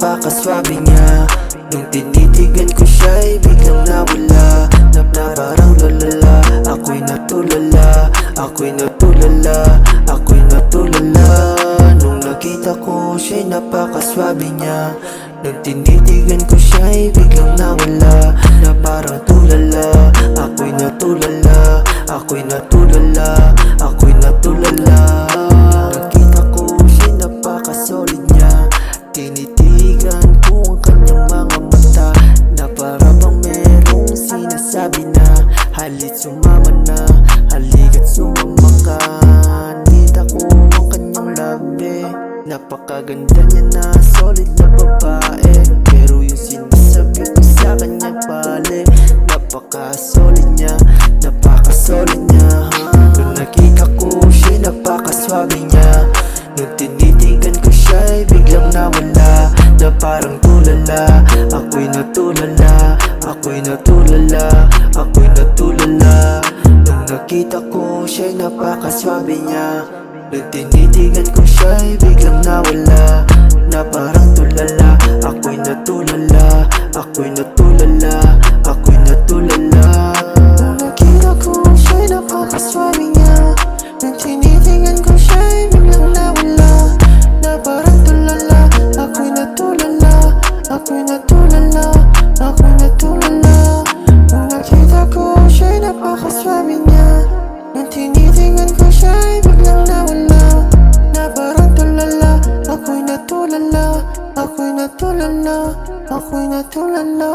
napakaswabe niya. Nung tinitigan ko siya'y biglang nawala, na parang lalala. Ako'y natulala, ako'y natulala, ako'y natulala. Nung nakita ko siya'y napakaswabe niya. Nung tinitigan ko siya'y biglang nawala, na parang tulala. Ako'y natulala, ako'y natulala, ako'y natulala. Nakita ko siya'y napakasolid niya. Tinitigan ko ang kanyang mga mata, na para bang merong sinasabi na halit sumama na, halika't sumama ka. Nakita ko ang kanyang labi, napakaganda niya na solid na babae. Pero yung sinasabi ko sa kanya pale, napaka-solid niya, napaka-solid niya. Nung nakita ko siya'y napakaswabe niya. Nung tinitigan ko siya'y biglang nawala, na parang tulala. Ako'y natulala, ako'y natulala, ako'y natulala. Nung nakita ko siya'y napakaswabe niya. Nung tinitigan ko siya'y biglang nawala, na parang tulala. Ako'y natulala, ako'y natulala, ako'y natulala. Nung nakita ko siya'y napakaswabe niya. Nung tinitigan ko siya'y biglang nawala, na parang tulala. Ako'y natulala, ako'y natulala, ako'y natulala. Nung nakita ko siya'y napakaswabe niya. Nung tinitigan ko siya'y biglang nawala, na parang tulala. Ako'y natulala, ako'y natulala, ako'y natulala.